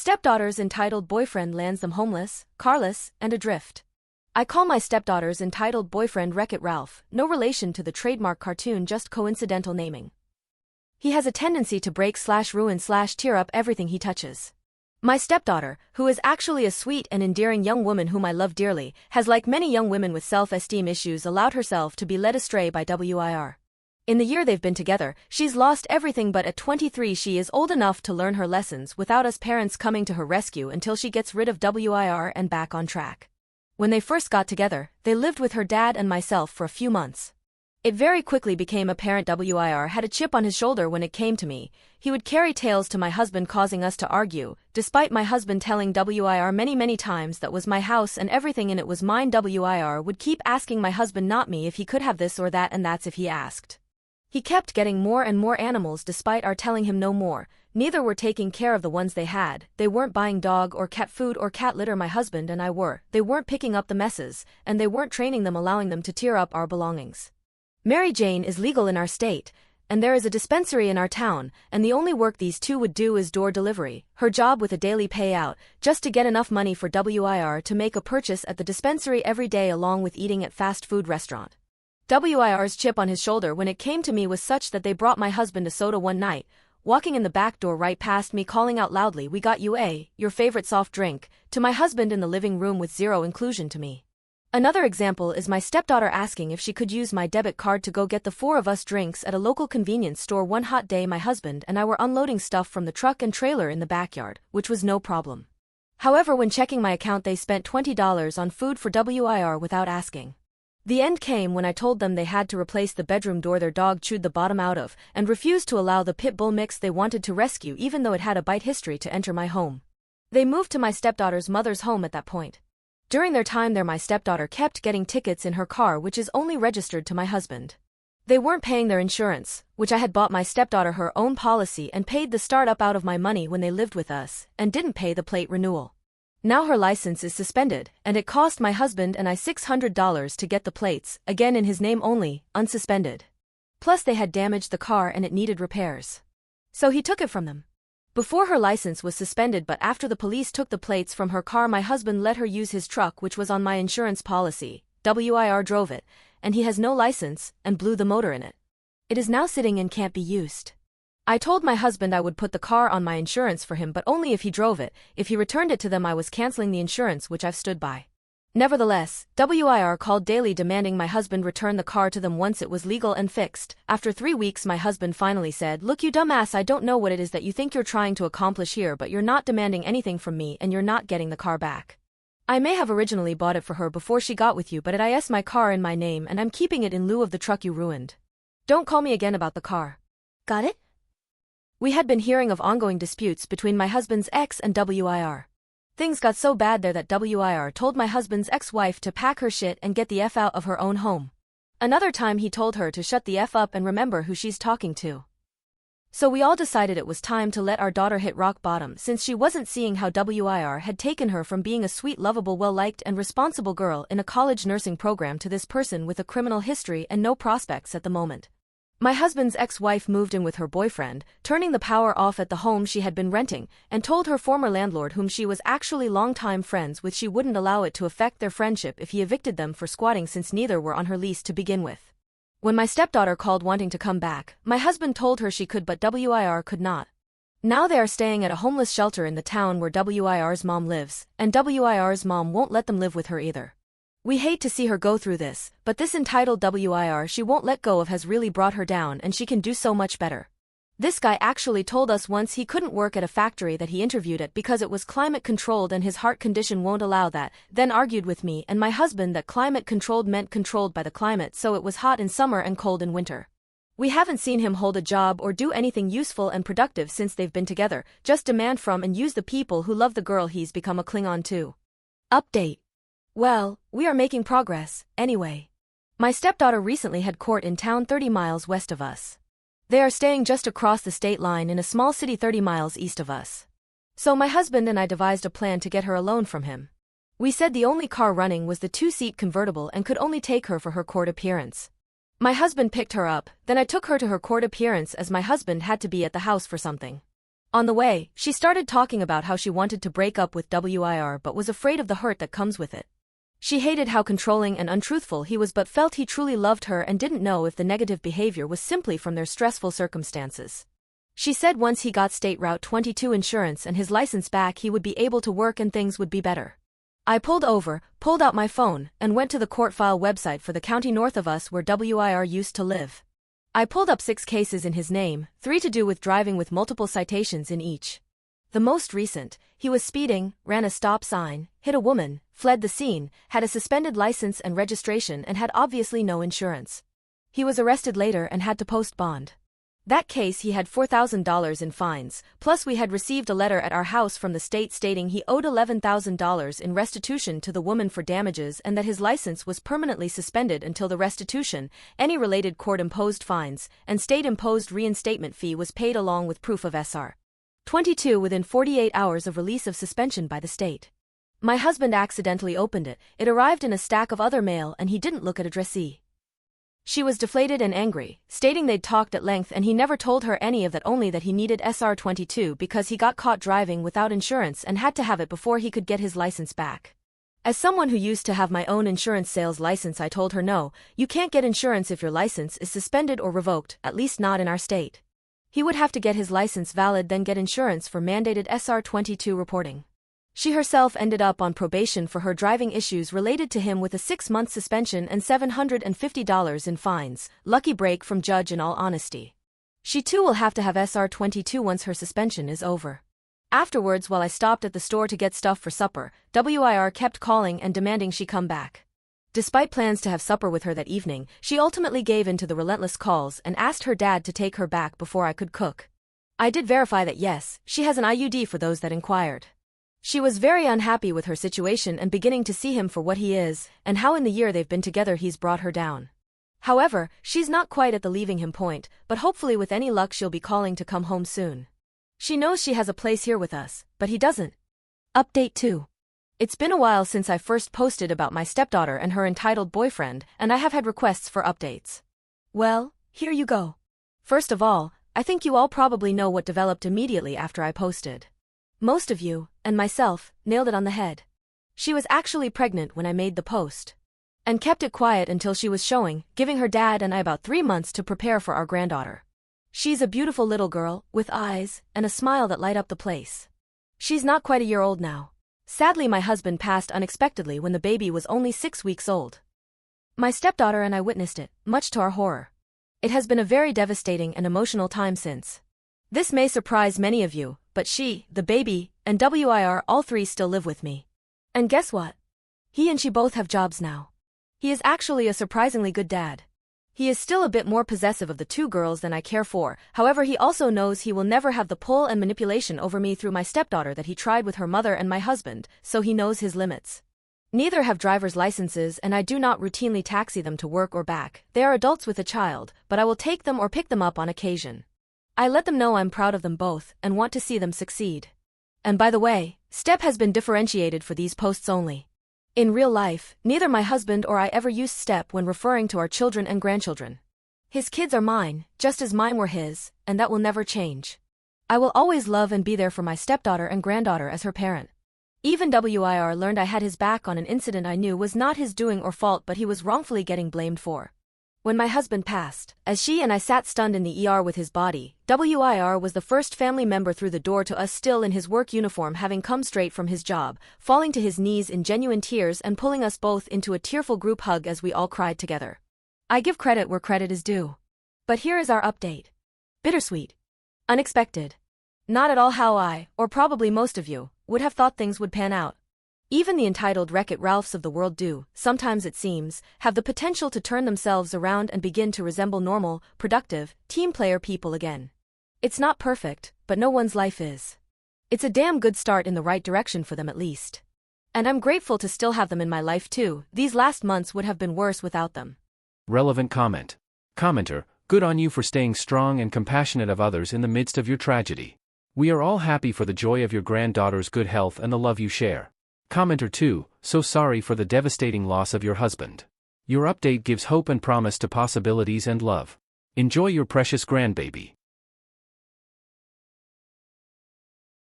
stepdaughter's entitled boyfriend lands them homeless, Carless, and adrift. I call my stepdaughter's entitled boyfriend Wreck-It Ralph, no relation to the trademark cartoon, just coincidental naming. He has a tendency to break/ruin/tear up everything he touches. My stepdaughter, who is actually a sweet and endearing young woman whom I love dearly, has, like many young women with self-esteem issues, allowed herself to be led astray by WIR. In the year they've been together, she's lost everything, but at 23 she is old enough to learn her lessons without us parents coming to her rescue until she gets rid of WIR and back on track. When they first got together, they lived with her dad and myself for a few months. It very quickly became apparent WIR had a chip on his shoulder when it came to me. He would carry tales to my husband, causing us to argue, despite my husband telling WIR many times that was my house and everything in it was mine. WIR would keep asking my husband, not me, if he could have this or that, and that's if he asked. He kept getting more and more animals despite our telling him no more. Neither were taking care of the ones they had. They weren't buying dog or cat food or cat litter, my husband and I were. They weren't picking up the messes, and they weren't training them, allowing them to tear up our belongings. Mary Jane is legal in our state, and there is a dispensary in our town, and the only work these two would do is door delivery, her job with a daily payout, just to get enough money for WIR to make a purchase at the dispensary every day along with eating at fast food restaurant. WIR's chip on his shoulder when it came to me was such that they brought my husband a soda one night, walking in the back door right past me, calling out loudly, "We got you your favorite soft drink," to my husband in the living room with zero inclusion to me. Another example is my stepdaughter asking if she could use my debit card to go get the four of us drinks at a local convenience store one hot day. My husband and I were unloading stuff from the truck and trailer in the backyard, which was no problem. However, when checking my account, they spent $20 on food for WIR without asking. The end came when I told them they had to replace the bedroom door their dog chewed the bottom out of, and refused to allow the pit bull mix they wanted to rescue even though it had a bite history to enter my home. They moved to my stepdaughter's mother's home at that point. During their time there, my stepdaughter kept getting tickets in her car, which is only registered to my husband. They weren't paying their insurance, which I had bought my stepdaughter her own policy and paid the startup out of my money when they lived with us, and didn't pay the plate renewal. Now her license is suspended, and it cost my husband and I $600 to get the plates, again in his name only, unsuspended. Plus they had damaged the car and it needed repairs. So he took it from them. Before her license was suspended, but after the police took the plates from her car, my husband let her use his truck, which was on my insurance policy. WIR drove it, and he has no license, and blew the motor in it. It is now sitting and can't be used. I told my husband I would put the car on my insurance for him, but only if he drove it. If he returned it to them, I was canceling the insurance, which I've stood by. Nevertheless, WIR called daily demanding my husband return the car to them once it was legal and fixed. After 3 weeks, my husband finally said, "Look, you dumbass, I don't know what it is that you think you're trying to accomplish here, but you're not demanding anything from me and you're not getting the car back. I may have originally bought it for her before she got with you, but it is my car in my name and I'm keeping it in lieu of the truck you ruined. Don't call me again about the car. Got it?" We had been hearing of ongoing disputes between my husband's ex and WIR. Things got so bad there that WIR told my husband's ex-wife to pack her shit and get the F out of her own home. Another time he told her to shut the F up and remember who she's talking to. So we all decided it was time to let our daughter hit rock bottom, since she wasn't seeing how WIR had taken her from being a sweet, lovable, well-liked and responsible girl in a college nursing program to this person with a criminal history and no prospects at the moment. My husband's ex-wife moved in with her boyfriend, turning the power off at the home she had been renting, and told her former landlord, whom she was actually longtime friends with, she wouldn't allow it to affect their friendship if he evicted them for squatting, since neither were on her lease to begin with. When my stepdaughter called wanting to come back, my husband told her she could, but WIR could not. Now they are staying at a homeless shelter in the town where WIR's mom lives, and WIR's mom won't let them live with her either. We hate to see her go through this, but this entitled WIR she won't let go of has really brought her down, and she can do so much better. This guy actually told us once he couldn't work at a factory that he interviewed at because it was climate controlled and his heart condition won't allow that, then argued with me and my husband that climate controlled meant controlled by the climate, so it was hot in summer and cold in winter. We haven't seen him hold a job or do anything useful and productive since they've been together, just demand from and use the people who love the girl he's become a Klingon to. Update. Well, we are making progress, anyway. My stepdaughter recently had court in town 30 miles west of us. They are staying just across the state line in a small city 30 miles east of us. So my husband and I devised a plan to get her a loan from him. We said the only car running was the 2-seat convertible and could only take her for her court appearance. My husband picked her up, then I took her to her court appearance as my husband had to be at the house for something. On the way, she started talking about how she wanted to break up with WIR but was afraid of the hurt that comes with it. She hated how controlling and untruthful he was but felt he truly loved her and didn't know if the negative behavior was simply from their stressful circumstances. She said once he got State Route 22 insurance and his license back he would be able to work and things would be better. I pulled over, pulled out my phone, and went to the court file website for the county north of us where WIR used to live. I pulled up 6 cases in his name, 3 to do with driving with multiple citations in each. The most recent, he was speeding, ran a stop sign, hit a woman, fled the scene, had a suspended license and registration and had obviously no insurance. He was arrested later and had to post bond. That case he had $4,000 in fines, plus we had received a letter at our house from the state stating he owed $11,000 in restitution to the woman for damages and that his license was permanently suspended until the restitution, any related court-imposed fines, and state-imposed reinstatement fee was paid along with proof of SR 22 within 48 hours of release of suspension by the state. My husband accidentally opened it, it arrived in a stack of other mail and he didn't look at addressee. She was deflated and angry, stating they'd talked at length and he never told her any of that, only that he needed SR 22 because he got caught driving without insurance and had to have it before he could get his license back. As someone who used to have my own insurance sales license, I told her no, you can't get insurance if your license is suspended or revoked, at least not in our state. He would have to get his license valid then get insurance for mandated SR 22 reporting. She herself ended up on probation for her driving issues related to him with a 6-month suspension and $750 in fines, lucky break from judge in all honesty. She too will have to have SR 22 once her suspension is over. Afterwards, while I stopped at the store to get stuff for supper, WIR kept calling and demanding she come back. Despite plans to have supper with her that evening, she ultimately gave in to the relentless calls and asked her dad to take her back before I could cook. I did verify that yes, she has an IUD for those that inquired. She was very unhappy with her situation and beginning to see him for what he is, and how in the year they've been together he's brought her down. However, she's not quite at the leaving him point, but hopefully with any luck she'll be calling to come home soon. She knows she has a place here with us, but he doesn't. Update 2. It's been a while since I first posted about my stepdaughter and her entitled boyfriend, and I have had requests for updates. Well, here you go. First of all, I think you all probably know what developed immediately after I posted. Most of you, and myself, nailed it on the head. She was actually pregnant when I made the post. And kept it quiet until she was showing, giving her dad and I about 3 months to prepare for our granddaughter. She's a beautiful little girl, with eyes, and a smile that light up the place. She's not quite a year old now. Sadly, my husband passed unexpectedly when the baby was only 6 weeks old. My stepdaughter and I witnessed it, much to our horror. It has been a very devastating and emotional time since. This may surprise many of you, but she, the baby, and WIR all 3 still live with me. And guess what? He and she both have jobs now. He is actually a surprisingly good dad. He is still a bit more possessive of the 2 girls than I care for, however he also knows he will never have the pull and manipulation over me through my stepdaughter that he tried with her mother and my husband, so he knows his limits. Neither have driver's licenses and I do not routinely taxi them to work or back. They are adults with a child, but I will take them or pick them up on occasion. I let them know I'm proud of them both and want to see them succeed. And by the way, Step has been differentiated for these posts only. In real life, neither my husband or I ever used Step when referring to our children and grandchildren. His kids are mine, just as mine were his, and that will never change. I will always love and be there for my stepdaughter and granddaughter as her parent. Even WIR learned I had his back on an incident I knew was not his doing or fault but he was wrongfully getting blamed for. When my husband passed, as she and I sat stunned in the ER with his body, WIR was the first family member through the door to us still in his work uniform having come straight from his job, falling to his knees in genuine tears and pulling us both into a tearful group hug as we all cried together. I give credit where credit is due. But here is our update. Bittersweet. Unexpected. Not at all how I, or probably most of you, would have thought things would pan out. Even the entitled Wreck-It Ralphs of the world do, sometimes it seems, have the potential to turn themselves around and begin to resemble normal, productive, team player people again. It's not perfect, but no one's life is. It's a damn good start in the right direction for them at least. And I'm grateful to still have them in my life too. These last months would have been worse without them. Relevant comment. Commenter, good on you for staying strong and compassionate of others in the midst of your tragedy. We are all happy for the joy of your granddaughter's good health and the love you share. Commenter 2, so sorry for the devastating loss of your husband. Your update gives hope and promise to possibilities and love. Enjoy your precious grandbaby.